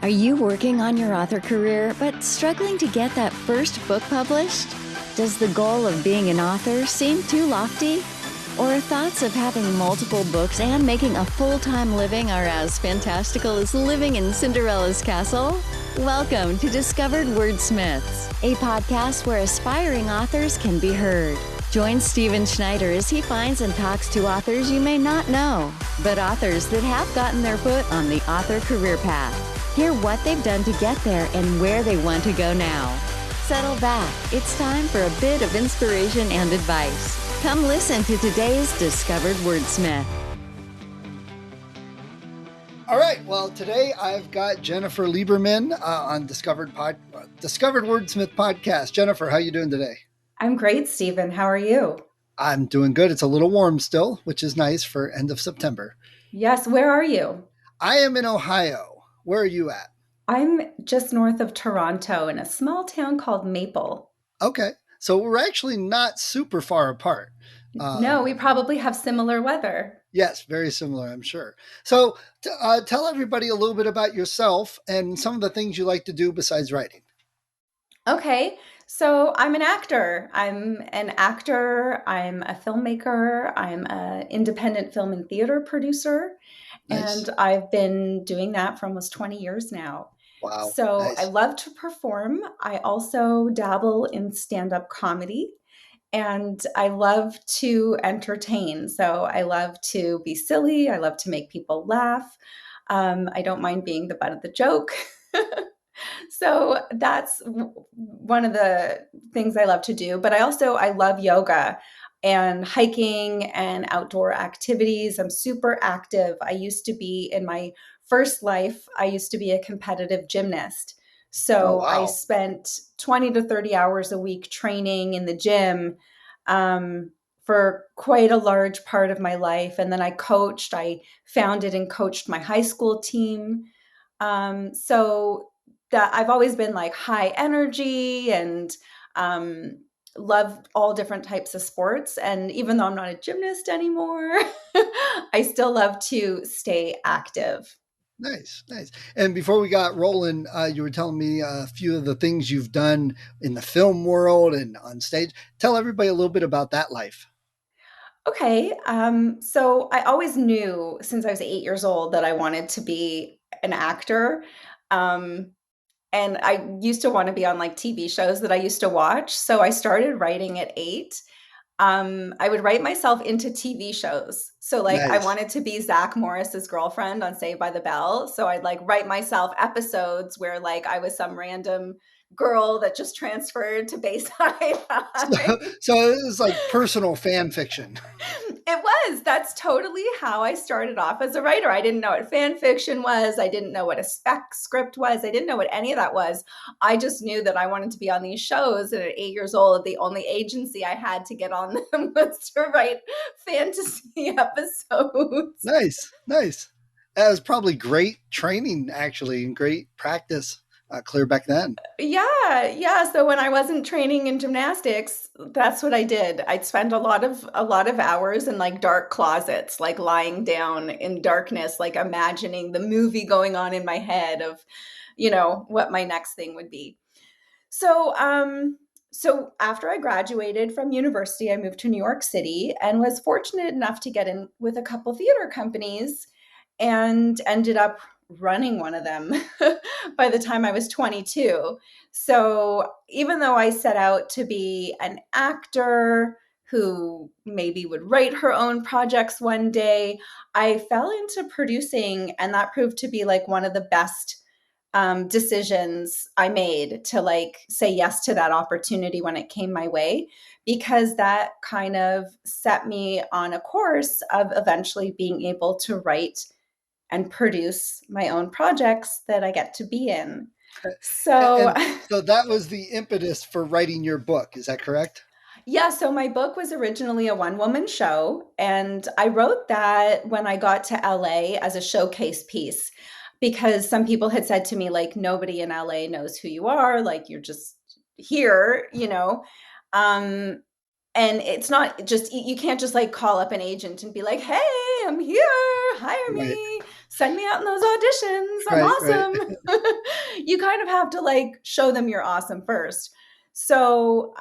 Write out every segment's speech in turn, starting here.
Are you working on your author career but struggling to get that first book published? Does the goal of being an author seem too lofty? Or thoughts of having multiple books and making a full-time living are as fantastical as living in Cinderella's castle? Welcome to Discovered Wordsmiths, a podcast where aspiring authors can be heard. Join Stephen Schneider as he finds and talks to authors you may not know, but authors that have gotten their foot on the author career path. Hear what they've done to get there and where they want to go now. Settle back. It's time for a bit of inspiration and advice. Come listen to today's Discovered Wordsmith. All right. Well, today I've got Jennifer Lieberman on Discovered Wordsmith podcast. Jennifer, how you doing today? I'm great, Stephen. How are you? I'm doing good. It's a little warm still, which is nice for end of September. Yes. Where are you? I am in Ohio. Where are you at? I'm just north of Toronto in a small town called Maple. Okay. So we're actually not super far apart. No, we probably have similar weather. Yes, very similar, I'm sure. So tell everybody a little bit about yourself and some of the things you like to do besides writing. Okay. So I'm an actor. I'm a filmmaker. I'm an independent film and theater producer. Nice. And I've been doing that for almost 20 years now. Wow. So Nice. I love to perform. I also dabble in stand-up comedy. And I love to entertain. So I love to be silly. I love to make people laugh. I don't mind being the butt of the joke. So that's one of the things I love to do. But I love yoga and hiking and outdoor activities. I'm super active. In my first life, I used to be a competitive gymnast. Oh, So I wow. spent 20 to 30 hours a week training in the gym for quite a large part of my life. And then I founded and coached my high school team. So that I've always been like high energy and love all different types of sports. And even though I'm not a gymnast anymore, I still love to stay active. Nice, nice. And before we got rolling, you were telling me a few of the things you've done in the film world and on stage. Tell everybody a little bit about that life. Okay. So I always knew since I was 8 years old that I wanted to be an actor. Um, and I used to want to be on like TV shows that I used to watch. So I started writing at 8. I would write myself into TV shows. So like I Nice. wanted to be Zach Morris's girlfriend on Saved by the Bell. So I'd like write myself episodes where like I was some random girl that just transferred to Bayside High. So it was like personal fan fiction. It was. That's totally how I started off as a writer. I didn't know what fan fiction was. I didn't know what a spec script was. I didn't know what any of that was. I just knew that I wanted to be on these shows. And at 8 years old, the only agency I had to get on them was to write fantasy episodes. Nice, nice. That was probably great training, actually, and great practice clear back then. Yeah. So when I wasn't training in gymnastics, that's what I did. I'd spend a lot of hours in like dark closets, like lying down in darkness, like imagining the movie going on in my head of, what my next thing would be. So after I graduated from university, I moved to New York City and was fortunate enough to get in with a couple theater companies and ended up running one of them by the time I was 22. So even though I set out to be an actor who maybe would write her own projects one day, I fell into producing, and that proved to be like one of the best decisions I made to like say yes to that opportunity when it came my way, because that kind of set me on a course of eventually being able to write and produce my own projects that I get to be in. So, And so that was the impetus for writing your book. Is that correct? yeah, so my book was originally a one-woman show, and I wrote that when I got to LA as a showcase piece because some people had said to me, like, nobody in LA knows who you are, like, you're just here. Um, and it's not just, you can't just like call up an agent and be like, hey, I'm here, hire Right. me. send me out in those auditions. I'm Right, right. awesome. You kind of have to like show them you're awesome first. So,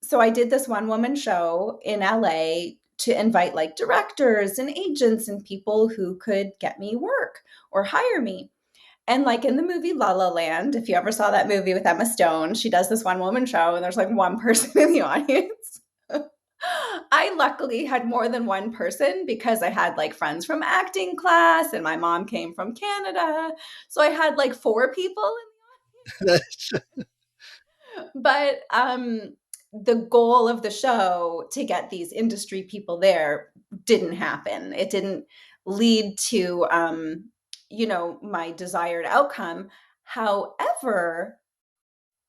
so I did this one woman show in LA to invite like directors and agents and people who could get me work or hire me. And like in the movie La La Land, if you ever saw that movie with Emma Stone, she does this one woman show and there's like one person in the audience. I luckily had more than one person because I had like friends from acting class and my mom came from Canada. So I had like four people. That's But the goal of the show to get these industry people there didn't happen. It didn't lead to my desired outcome. However,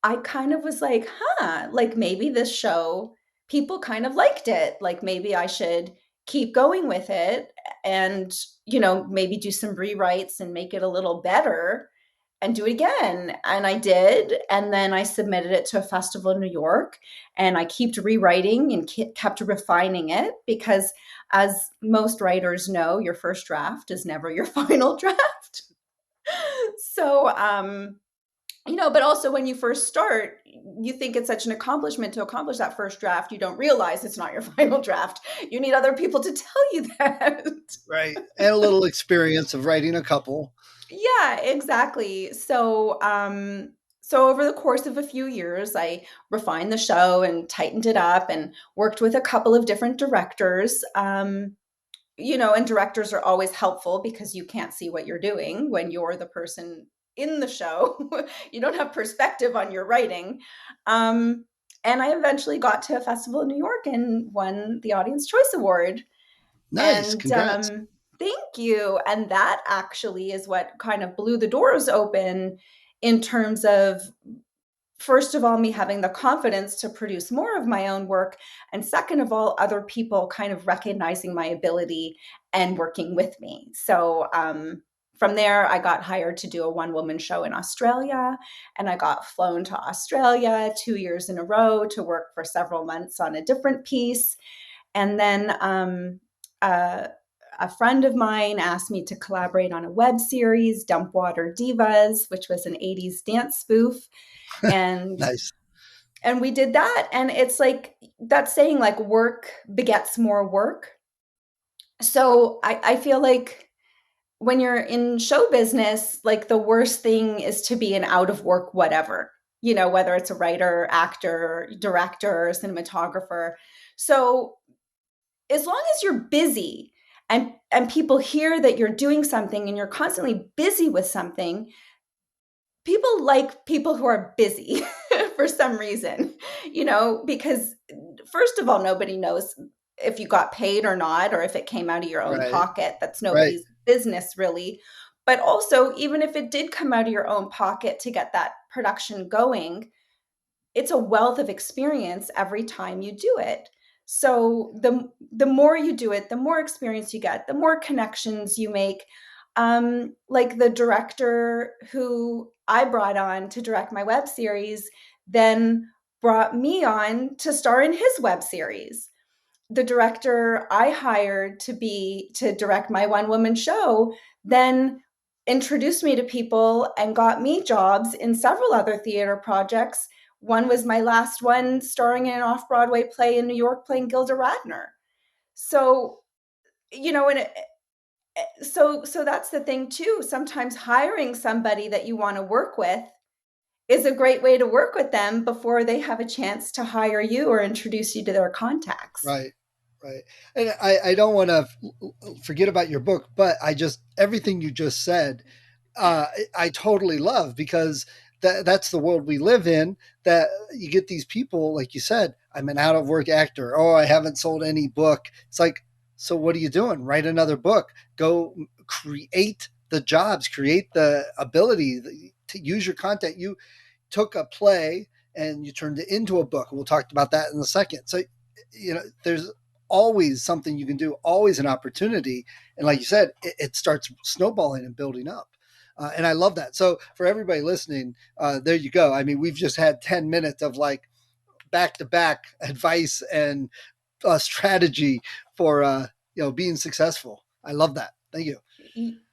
I kind of was like, huh, like maybe this show, people kind of liked it. Like maybe I should keep going with it and, maybe do some rewrites and make it a little better and do it again. And I did. And then I submitted it to a festival in New York and I kept rewriting and kept refining it because, as most writers know, your first draft is never your final draft. So, but also when you first start, you think it's such an accomplishment to accomplish that first draft. You don't realize it's not your final draft. You need other people to tell you that. right. And a little experience of writing a couple. Yeah, exactly. So over the course of a few years, I refined the show and tightened it up and worked with a couple of different directors. And directors are always helpful because you can't see what you're doing when you're the person in the show. You don't have perspective on your writing. And I eventually got to a festival in New York and won the Audience Choice Award. Nice. And Congrats. thank you. And that actually is what kind of blew the doors open in terms of, first of all, me having the confidence to produce more of my own work. And second of all, other people kind of recognizing my ability and working with me. So from there, I got hired to do a one woman show in Australia. And I got flown to Australia 2 years in a row to work for several months on a different piece. And then a friend of mine asked me to collaborate on a web series, Dump Water Divas, which was an 80s dance spoof. And Nice. and we did that. And it's like that saying, like, work begets more work. So I feel like when you're in show business, like the worst thing is to be an out of work whatever, whether it's a writer, actor, director, cinematographer. So as long as you're busy and people hear that you're doing something and you're constantly busy with something, people like people who are busy for some reason, because first of all, nobody knows if you got paid or not, or if it came out of your own Right. pocket. That's Right. nobody's business, really. But also, even if it did come out of your own pocket to get that production going, it's a wealth of experience every time you do it. So the more you do it, the more experience you get, the more connections you make. Like the director who I brought on to direct my web series then brought me on to star in his web series. The director I hired to direct my one woman show then introduced me to people and got me jobs in several other theater projects. One was my last one, starring in an off-Broadway play in New York, playing Gilda Radner. So, and so that's the thing too. Sometimes hiring somebody that you want to work with is a great way to work with them before they have a chance to hire you or introduce you to their contacts. Right. Right. And I don't want to forget about your book, but everything you just said, I totally love because that's the world we live in, that you get these people, like you said, I'm an out of work actor. Oh, I haven't sold any book. It's like, so what are you doing? Write another book. Go create the jobs, create the ability to use your content. You took a play and you turned it into a book. We'll talk about that in a second. So, there's always something you can do, always an opportunity. And like you said, it starts snowballing and building up. And I love that. So for everybody listening, there you go. I mean, we've just had 10 minutes of like back to back advice and strategy for, being successful. I love that. Thank you.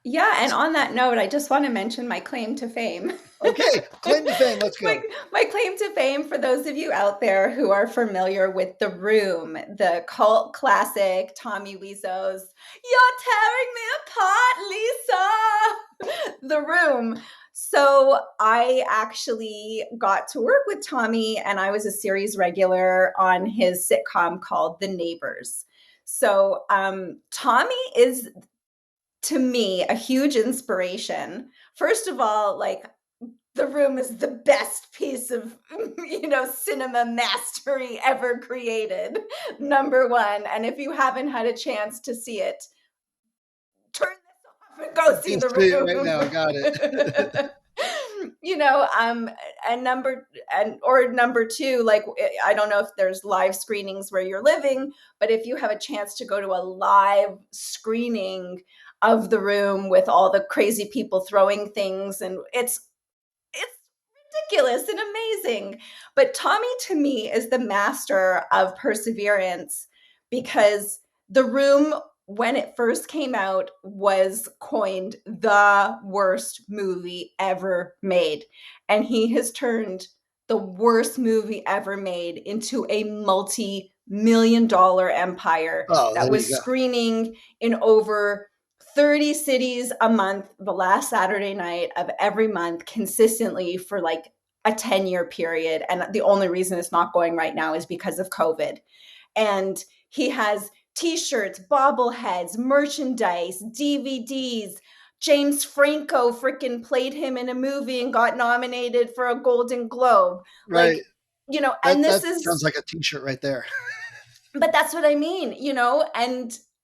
Yeah, and on that note, I just want to mention my claim to fame. Okay, claim to fame. Let's my, go. my claim to fame for those of you out there who are familiar with The Room, the cult classic Tommy Wiseau's "You're Tearing Me Apart, Lisa." The Room. So I actually got to work with Tommy, and I was a series regular on his sitcom called The Neighbors. So Tommy is, to me, a huge inspiration. First of all, like, The Room is the best piece of, cinema mastery ever created. Number one. And if you haven't had a chance to see it, turn this off and go see Just The see it right now. Got it. Room. you know, and number two, like, I don't know if there's live screenings where you're living, but if you have a chance to go to a live screening of The Room with all the crazy people throwing things, and it's ridiculous and amazing. But Tommy, to me, is the master of perseverance, because The Room, when it first came out, was coined the worst movie ever made. And he has turned the worst movie ever made into a multi-million-dollar empire Oh, that there you was go. screening in over 30 cities a month, the last Saturday night of every month, consistently for like a 10-year period. And the only reason it's not going right now is because of COVID. And he has t-shirts, bobbleheads, merchandise, DVDs. James Franco freaking played him in a movie and got nominated for a Golden Globe. Right. Like, and this That is, sounds like a T-shirt right there. but that's what I mean,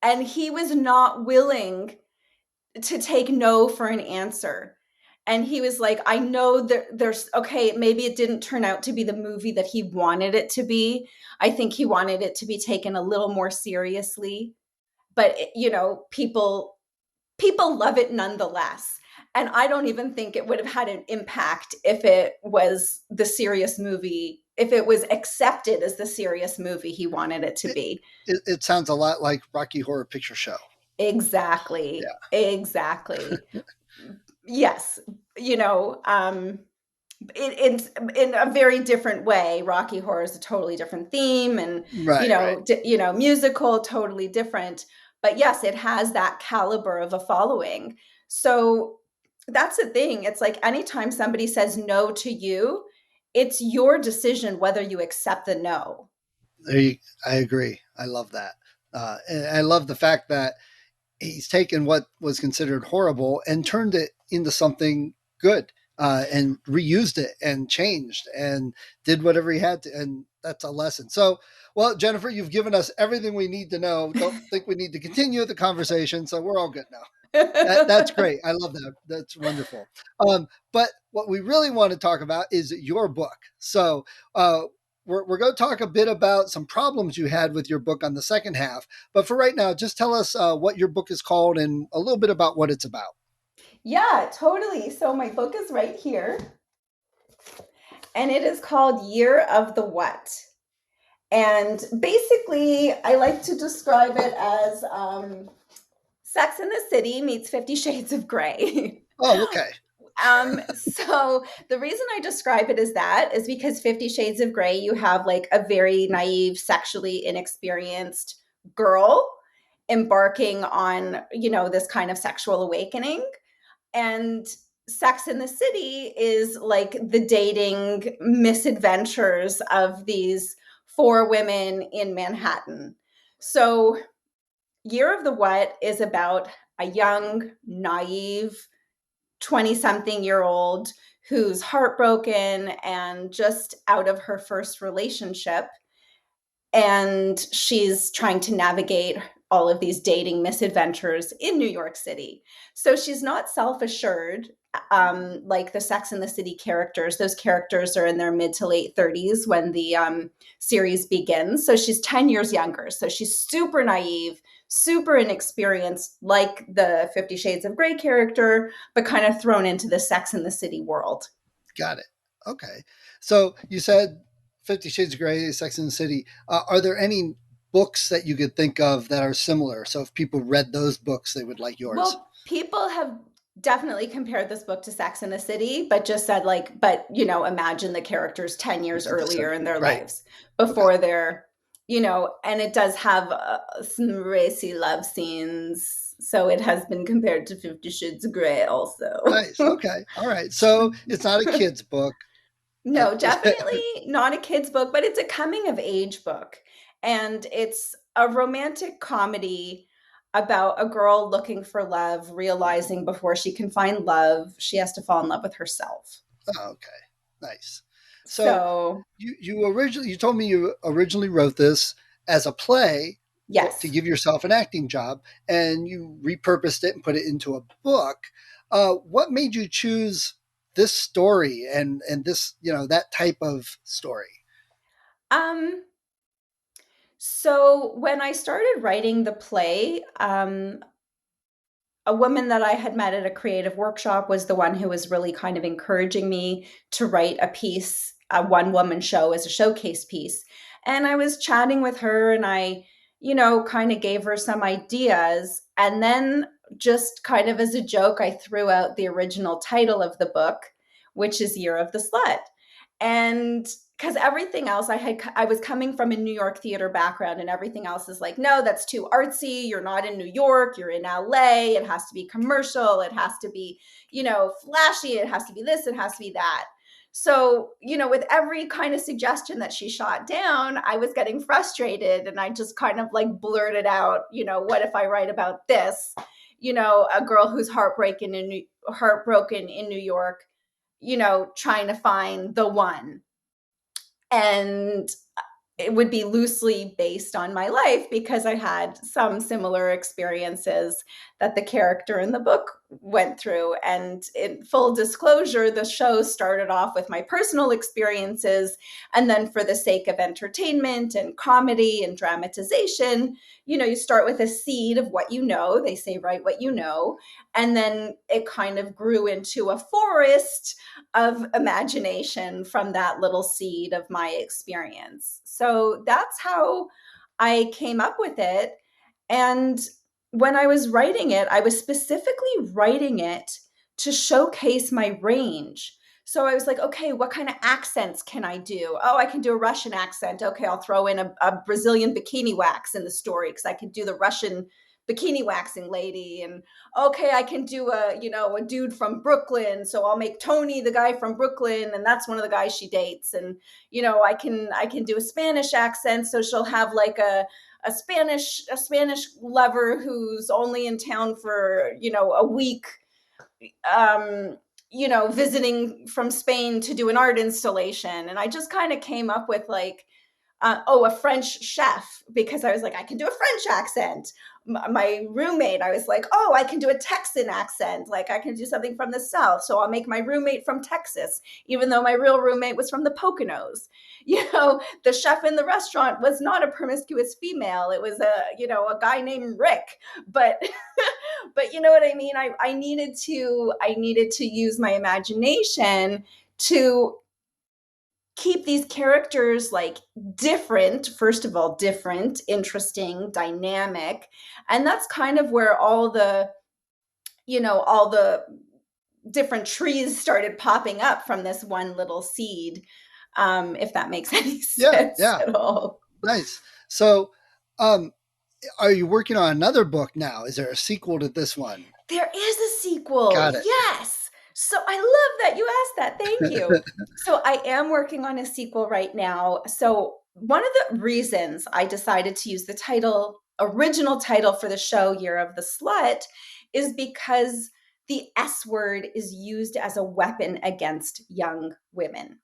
and he was not willing to take no for an answer. And he was like, I know that there's, okay, maybe it didn't turn out to be the movie that he wanted it to be. I think he wanted it to be taken a little more seriously, but people love it nonetheless. And I don't even think it would have had an impact if it was the serious movie, if it was accepted as the serious movie he wanted it to It, be. it sounds a lot like Rocky Horror Picture Show. Exactly. Yeah. Exactly. Yes. It's in a very different way. Rocky Horror is a totally different theme, and Right. Right. musical, totally different. But yes, it has that caliber of a following. So that's the thing. It's like anytime somebody says no to you, it's your decision whether you accept the no. I agree. I love that. And I love the fact that he's taken what was considered horrible and turned it into something good, and reused it and changed and did whatever he had to. And that's a lesson. So, well, Jennifer, you've given us everything we need to know. Don't think we need to continue the conversation. So we're all good now. That's great. I love that. That's wonderful. But what we really want to talk about is your book. So, we're going to talk a bit about some problems you had with your book on the second half. But for right now, just tell us what your book is called and a little bit about what it's about. Yeah, totally. So my book is right here, and it is called Year of the What. And basically, I like to describe it as Sex in the City meets 50 Shades of Grey. Oh, okay. So the reason I describe it as that is because 50 Shades of Grey, you have like a very naive, sexually inexperienced girl embarking on, this kind of sexual awakening. And Sex in the City is like the dating misadventures of these four women in Manhattan. So Year of the What is about a young, naive 20-something-year-old who's heartbroken and just out of her first relationship, and she's trying to navigate all of these dating misadventures in New York City. So she's not self-assured, like the Sex and the City characters. Those characters are in their mid to late 30s when the series begins. So she's 10 years younger. So she's super naive, super inexperienced, like the 50 Shades of Grey character, but kind of thrown into the Sex and the City world. Got it. Okay. So you said 50 Shades of Grey, Sex and the City. Are there any books that you could think of that are similar? So if people read those books, they would like yours. Well, people have definitely compared this book to Sex and the City, but just said like, but imagine the characters 10 years This is the earlier in century. their Right. lives Okay. before they're, and it does have some racy love scenes. So it has been compared to 50 Shades of Grey also. Nice. Okay. All right. So it's not a kid's book. No, definitely not a kid's book, but it's a coming of age book. And it's a romantic comedy about a girl looking for love, realizing before she can find love, she has to fall in love with herself. Oh, okay. Nice. So So, you told me you originally wrote this as a play to yes. give yourself an acting job, and you repurposed it and put it into a book. What made you choose this story and this that type of story? Um, so when I started writing the play, a woman that I had met at a creative workshop was the one who was really kind of encouraging me to write a piece, a one woman show as a showcase piece. And I was chatting with her and I, kind of gave her some ideas. And then, just kind of as a joke, I threw out the original title of the book, which is Year of the Slut. And because everything else I was coming from a New York theater background, and everything else is like, no, that's too artsy. You're not in New York, you're in LA. It has to be commercial, it has to be, flashy, it has to be this, it has to be that. So, with every kind of suggestion that she shot down, I was getting frustrated and I just kind of like blurted out, what if I write about this? A girl who's heartbroken in New York, trying to find the one. And it would be loosely based on my life because I had some similar experiences that the character in the book went through. And in full disclosure, the show started off with my personal experiences. And then, for the sake of entertainment and comedy and dramatization, you start with a seed of what you know. They say, write what you know. And then it kind of grew into a forest of imagination from that little seed of my experience. So that's how I came up with it. And when I was writing it, I was specifically writing it to showcase my range. So I was like, okay, what kind of accents can I do? Oh, I can do a Russian accent. Okay, I'll throw in a Brazilian bikini wax in the story because I can do the Russian bikini waxing lady. And okay, I can do a dude from Brooklyn, so I'll make Tony the guy from Brooklyn, and that's one of the guys she dates. And I can do a Spanish accent, so she'll have like a Spanish lover who's only in town for a week, visiting from Spain to do an art installation. And I just kind of came up with like, a French chef, because I was like, I can do a French accent. My roommate, I was like, oh, I can do a Texan accent. Like, I can do something from the South. So I'll make my roommate from Texas, even though my real roommate was from the Poconos. The chef in the restaurant was not a promiscuous female. It was a guy named Rick. But, but you know what I mean? I needed to use my imagination to keep these characters like different, first of all, different, interesting, dynamic. And that's kind of where all the different trees started popping up from this one little seed, if that makes any Yeah, sense yeah, at all. nice. So, um, are you working on another book now? Is there a sequel to this one? There is a sequel. Got it. Yes. So I love that you asked that. Thank you. So I am working on a sequel right now. So one of the reasons I decided to use the original title for the show, Year of the Slut, is because the S word is used as a weapon against young women.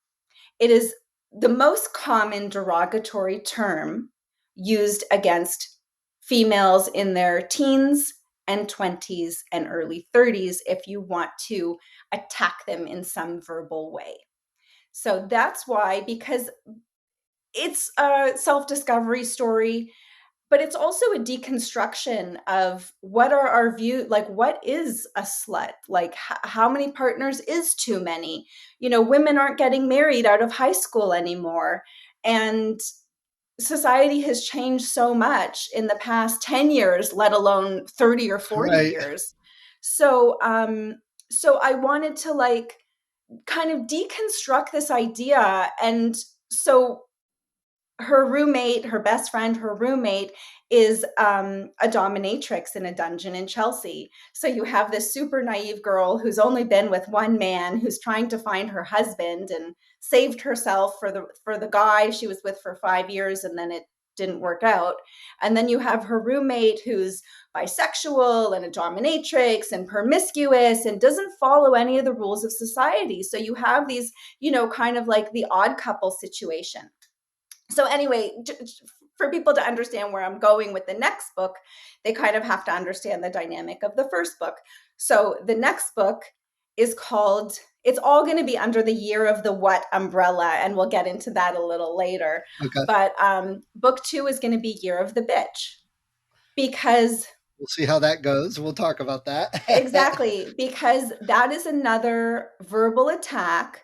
It is the most common derogatory term used against females in their teens and 20s and early 30s if you want to attack them in some verbal way. So that's why, because it's a self discovery story, but it's also a deconstruction of what are our view, like what is a slut, like how many partners is too many. Women aren't getting married out of high school anymore, and society has changed so much in the past 10 years, let alone 30 or 40 Right. years. So, so I wanted to like kind of deconstruct this idea. And so her roommate, her best friend, her roommate is a dominatrix in a dungeon in Chelsea. So you have this super naive girl who's only been with one man, who's trying to find her husband and saved herself for the guy she was with for 5 years, and then it didn't work out. And then you have her roommate who's bisexual and a dominatrix and promiscuous and doesn't follow any of the rules of society. So you have these, kind of like the odd couple situation. So anyway, for people to understand where I'm going with the next book, they kind of have to understand the dynamic of the first book. So the next book is called, it's all going to be under the Year of the What umbrella, and we'll get into that a little later. Okay. But book 2 is going to be Year of the Bitch, because We'll see how that goes. We'll talk about that. exactly, because that is another verbal attack,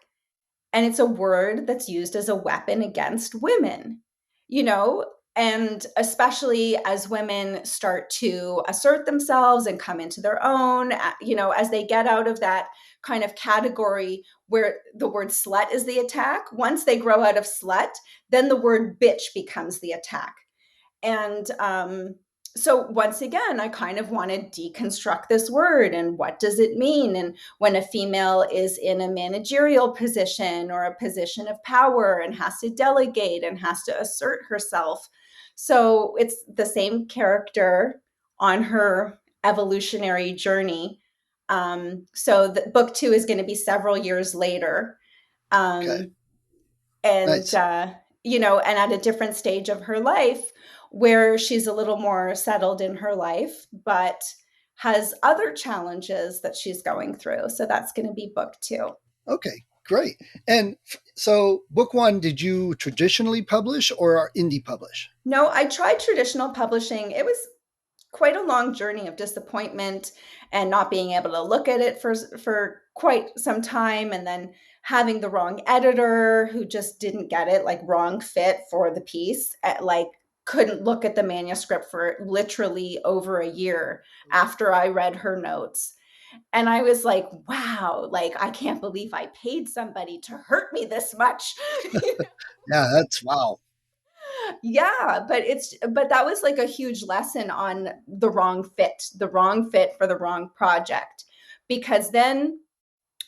and it's a word that's used as a weapon against women, you know, and especially as women start to assert themselves and come into their own, as they get out of that kind of category where the word slut is the attack. Once they grow out of slut, then the word bitch becomes the attack. And so once again, I kind of want to deconstruct this word and what does it mean? And when a female is in a managerial position or a position of power and has to delegate and has to assert herself. So it's the same character on her evolutionary journey. So the book 2 is going to be several years later. Okay. Um, and Nice. and at a different stage of her life where she's a little more settled in her life, but has other challenges that she's going through. So that's going to be book 2. Okay. Great. And so, book 1, did you traditionally publish or indie publish? No, I tried traditional publishing. It was quite a long journey of disappointment and not being able to look at it for quite some time, and then having the wrong editor who just didn't get it, like wrong fit for the piece, like couldn't look at the manuscript for literally over a year after I read her notes. And I was like, wow, like I can't believe I paid somebody to hurt me this much. Yeah, that's wow. Yeah, but that was like a huge lesson on the wrong fit for the wrong project. Because then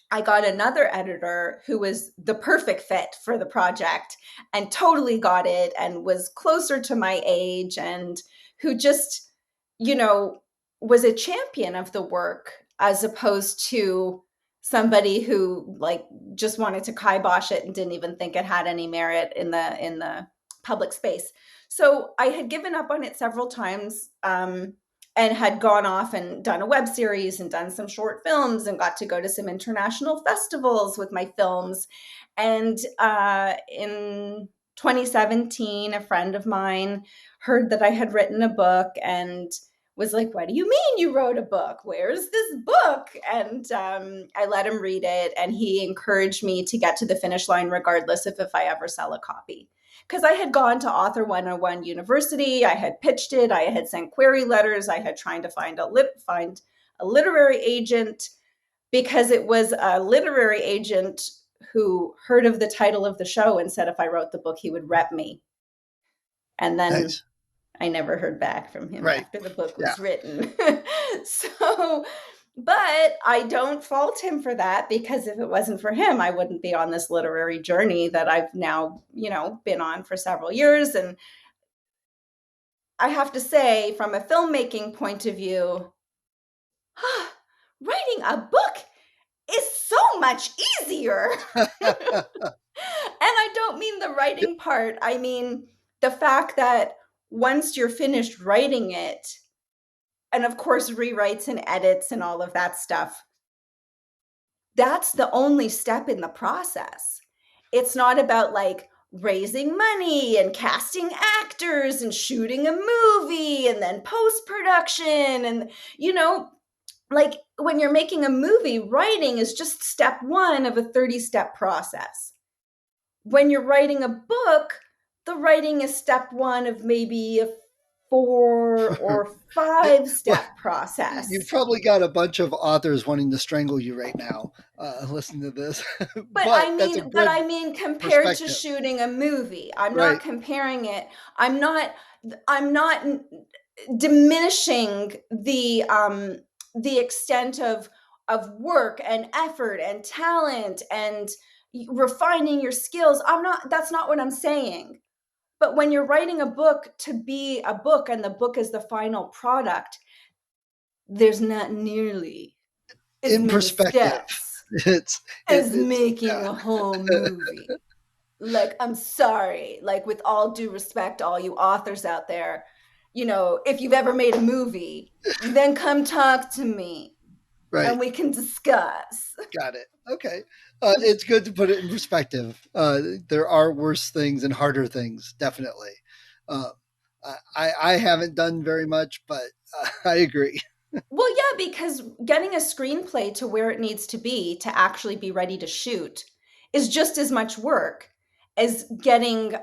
I got another editor who was the perfect fit for the project and totally got it and was closer to my age, and who just, you know, was a champion of the work as opposed to somebody who like just wanted to kibosh it and didn't even think it had any merit in the public space. So I had given up on it several times, and had gone off and done a web series and done some short films and got to go to some international festivals with my films. And in 2017, a friend of mine heard that I had written a book and was like, "What do you mean you wrote a book? Where's this book?" And I let him read it, and he encouraged me to get to the finish line regardless of if I ever sell a copy. Because I had gone to Author 101 University, I had pitched it, I had sent query letters, I had tried to find a literary agent, because it was a literary agent who heard of the title of the show and said if I wrote the book, he would rep me. And then Nice. I never heard back from him Right. after the book Yeah. was written. So, but I don't fault him for that, because if it wasn't for him, I wouldn't be on this literary journey that I've now, been on for several years. And I have to say, from a filmmaking point of view, writing a book is so much easier. And I don't mean the writing part. I mean the fact that once you're finished writing it, and of course rewrites and edits and all of that stuff, that's the only step in the process. It's not about like raising money and casting actors and shooting a movie and then post production, and like when you're making a movie, writing is just step 1 of a 30-step process. When you're writing a book, the writing is step one of maybe a 4 or 5 step You've process. probably got a bunch of authors wanting to strangle you right now, listening to this, But but that's a good I mean, compared to perspective. shooting a movie, I'm not Right, comparing it. I'm not, I'm not diminishing the extent of work and effort and talent and refining your skills. I'm not, that's not what I'm saying. But when you're writing a book to be a book and the book is the final product, there's not nearly as in many perspective. steps as It's making yeah. a whole movie. Like, I'm sorry, like, with all due respect to all you authors out there, if you've ever made a movie, then come talk to me Right. and we can discuss. Got it. Okay. It's good to put it in perspective. There are worse things and harder things, definitely. Uh, I haven't done very much, but I agree. Well, yeah, because getting a screenplay to where it needs to be to actually be ready to shoot is just as much work as getting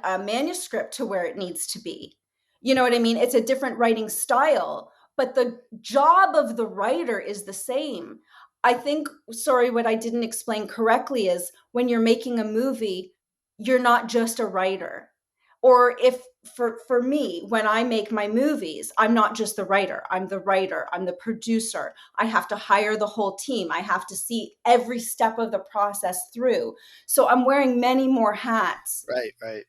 a manuscript to where it needs to be. You know what I mean? It's a different writing style, but the job of the writer is the same. I think, sorry, what I didn't explain correctly is when you're making a movie, you're not just a writer. Or if for me, when I make my movies, I'm not just the writer. I'm the writer, I'm the producer. I have to hire the whole team. I have to see every step of the process through. So I'm wearing many more hats Right. Right.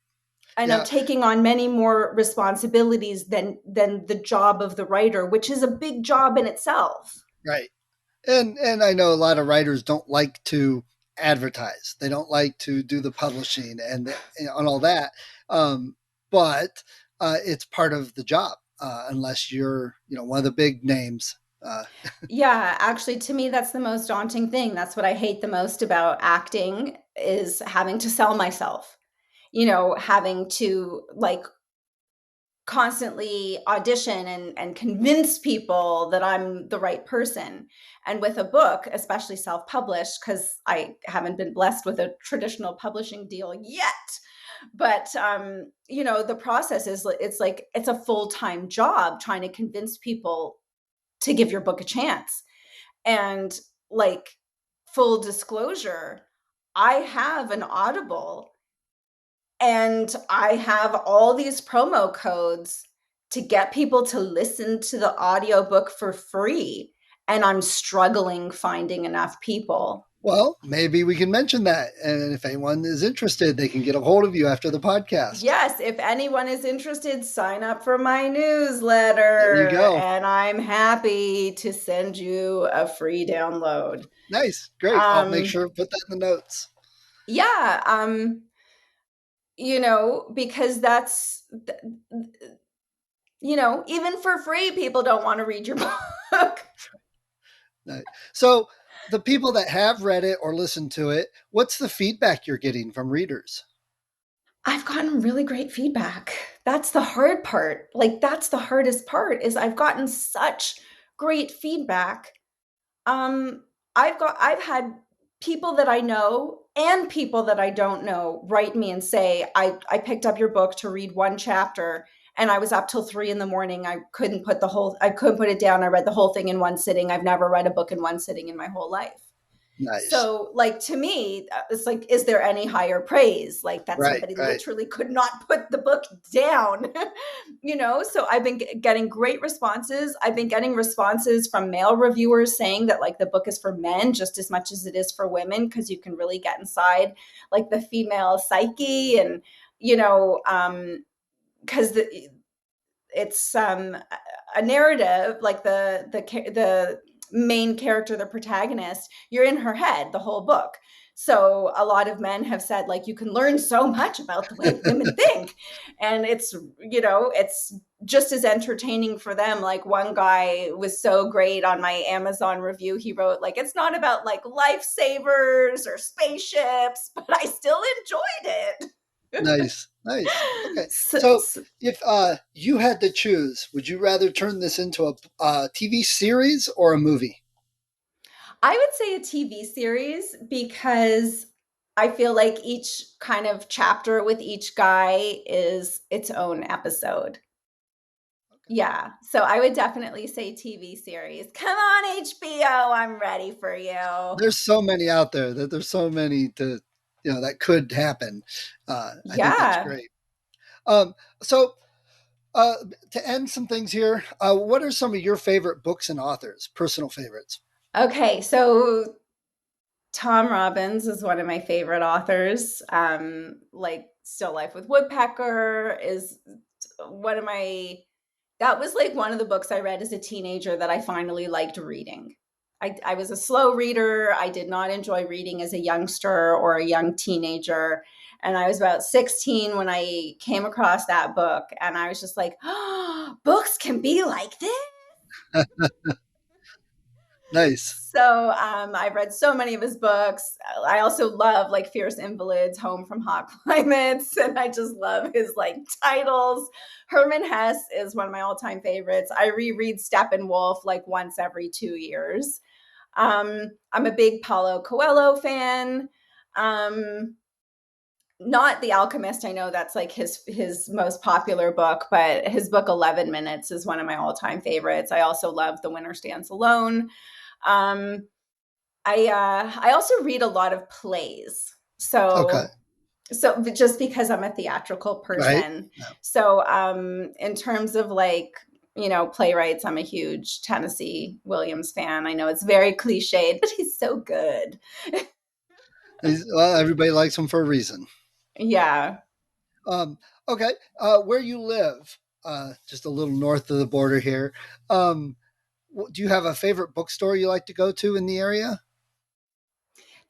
and I'm Yeah. taking on many more responsibilities than the job of the writer, which is a big job in itself. Right. And I know a lot of writers don't like to advertise. They don't like to do the publishing and all that. Um, but it's part of the job, unless you're one of the big names. Uh, Yeah, actually, to me, that's the most daunting thing. That's what I hate the most about acting is having to sell myself. Having to like constantly audition and convince people that I'm the right person. And with a book, especially self-published, because I haven't been blessed with a traditional publishing deal yet. But the process is it's like it's a full-time job trying to convince people to give your book a chance. And like full disclosure, I have an Audible and I have all these promo codes to get people to listen to the audiobook for free. And I'm struggling finding enough people. well, maybe we can mention that. And if anyone is interested, they can get a hold of you after the podcast. Yes, if anyone is interested, sign up for my There you newsletter go. and I'm happy to send you a free download. Nice. Great. I'll make Um, sure to put that in the notes. yeah, because even for free, people don't want to read your book. Nice. So, the people that have read it or listened to it, what's the feedback you're getting from readers? I've gotten really great feedback. That's the hard part. Like that's the hardest part is I've gotten such great feedback. Um I've had people that I know and people that I don't know write me and say I picked up your book to read one chapter and I was up till 3 in the morning. I couldn't put it down. I read the whole thing in one sitting. I've never read a book in one sitting in my whole life. Nice. So, like, to me, it's like, is there any higher praise? Like, that Right, somebody right. literally could not put the book down, So, I've been getting great responses. I've been getting responses from male reviewers saying that, like, the book is for men just as much as it is for women because you can really get inside, like, the female psyche and, because it's a narrative like the main character, the protagonist, you're in her head the whole book. So a lot of men have said like you can learn so much about the way women think, and it's just as entertaining for them. Like one guy was so great on my Amazon review, he wrote like it's not about like lifesavers or spaceships, but I still enjoyed it. Nice, nice. Okay, so, so so if you had to choose, would you rather turn this into a TV series or a movie? I would say a TV series because I feel like each kind of chapter with each guy is its own episode. Yeah. So I would definitely say TV series. Come on, HBO. I'm ready for you. There's so many out there that there's so many to, that could happen. I think that's Yeah. great. Um, so uh, to end some things here, what are some of your favorite books and authors, personal favorites? Okay. So Tom Robbins is one of my favorite authors. Like Still Life with Woodpecker is one of my, that was like one of the books I read as a teenager that I finally liked reading. I was a slow reader. I did not enjoy reading as a youngster or a young teenager. And I was about 16 when I came across that book. And I was just like, oh, books can be like this. Nice. So I've read so many of his books. I also love like Fierce Invalids, Home from Hot Climates, and I just love his like titles. Herman Hesse is one of my all-time favorites. I reread Steppenwolf like once every 2 years. I'm a big Paulo Coelho fan. Um, Not The Alchemist. I know that's like his most popular book, but his book 11 Minutes is one of my all-time favorites. I also love The Winner Stands Alone. Um, I also read a lot of plays. Okay. So just because I'm a theatrical Right. person. So in terms of like, playwrights, I'm a huge Tennessee Williams fan. I know it's very cliched, but he's so good. Well, everybody likes them for a reason. Yeah. Um, okay. Where you live, just a little north of the border here. Um, do you have a favorite bookstore you like to go to in the area?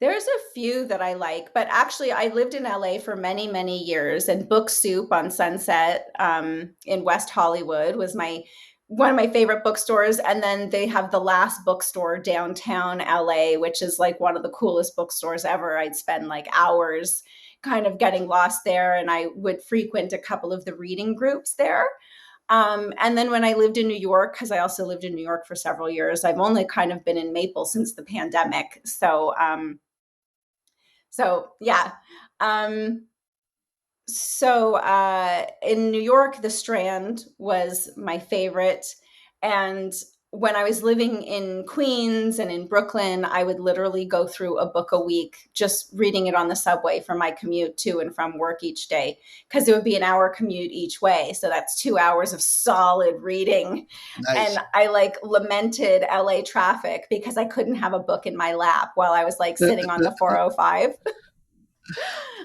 There's a few that I like, but actually, I lived in LA for many, many years, and Book Soup on Sunset in West Hollywood was my one of my favorite bookstores. And then they have the Last Bookstore downtown LA, which is like one of the coolest bookstores ever. I'd spend like hours kind of getting lost there, and I would frequent a couple of the reading groups there. And then when I lived in New York, because I also lived in New York for several years, I've only kind of been in Maple since the pandemic. So yeah. Um, in New York, the Strand was my favorite. And when I was living in Queens and in Brooklyn, I would literally go through a book a week, just reading it on the subway for my commute to and from work each day, because it would be an hour commute each way. So that's 2 hours of solid reading. And Nice. I like lamented LA traffic because I couldn't have a book in my lap while I was like sitting on the 405.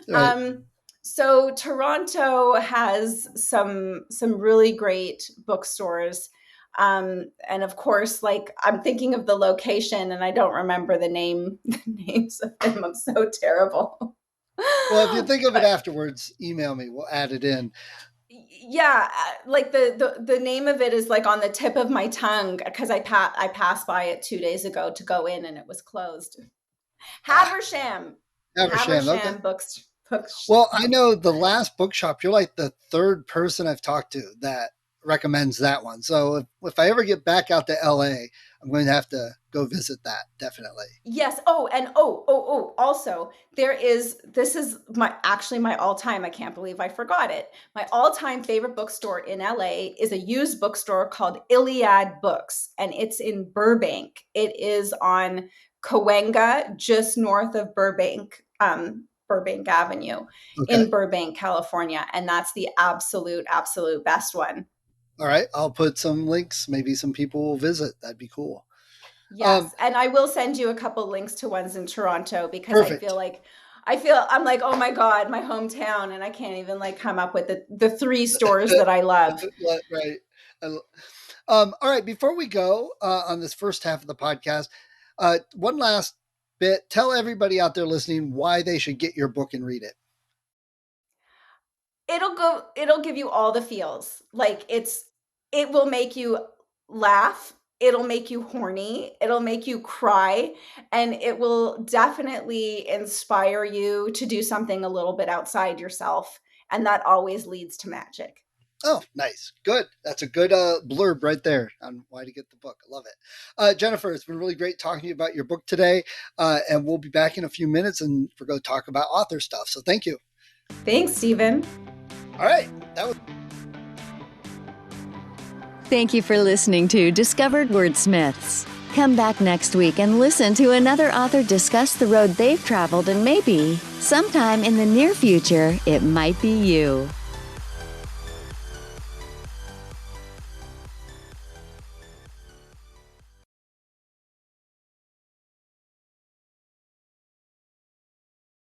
Right. Um, so Toronto has some really great bookstores. And of course, like I'm thinking of the location and I don't remember the names of them. I'm so terrible. Well, if you think of it But afterwards, email me. We'll add it in. yeah, like the name of it is like on the tip of my tongue because I passed by it 2 days ago to go in and it was closed. Ah, Haversham, Haversham. Okay. Haversham books. Well, I know the last bookshop, you're like the third person I've talked to that recommends that one. So if I ever get back out to LA, I'm going to have to go visit that. Definitely. Yes. Oh, and also this is my all-time, I can't believe I forgot it. My all-time favorite bookstore in LA is a used bookstore called Iliad Books, and it's in Burbank. It is on Cahuenga, just north of Burbank, Burbank Avenue Okay. in Burbank, California. And that's the absolute best one. All right. I'll put some links. Maybe some people will visit. That'd be cool. Um, Yes, and I will send you a couple links to ones in Toronto because Perfect. I'm like, oh my God, my hometown, and I can't even like come up with the three stores that I love. Right. All right. Before we go on this first half of the podcast, one last bit. Tell everybody out there listening why they should get your book and read it. It'll give you all the feels. It will make you laugh, it'll make you horny, it'll make you cry, and it will definitely inspire you to do something a little bit outside yourself, and that always leads to magic. Oh, nice. Good. That's a good blurb right there on why to get the book. I love it. Jennifer, it's been really great talking to you about your book today. And we'll be back in a few minutes and we're going to talk about author stuff. So thank you. Thanks, Stephen. All right. Thank you for listening to Discovered Wordsmiths. Come back next week and listen to another author discuss the road they've traveled, and maybe, sometime in the near future, it might be you.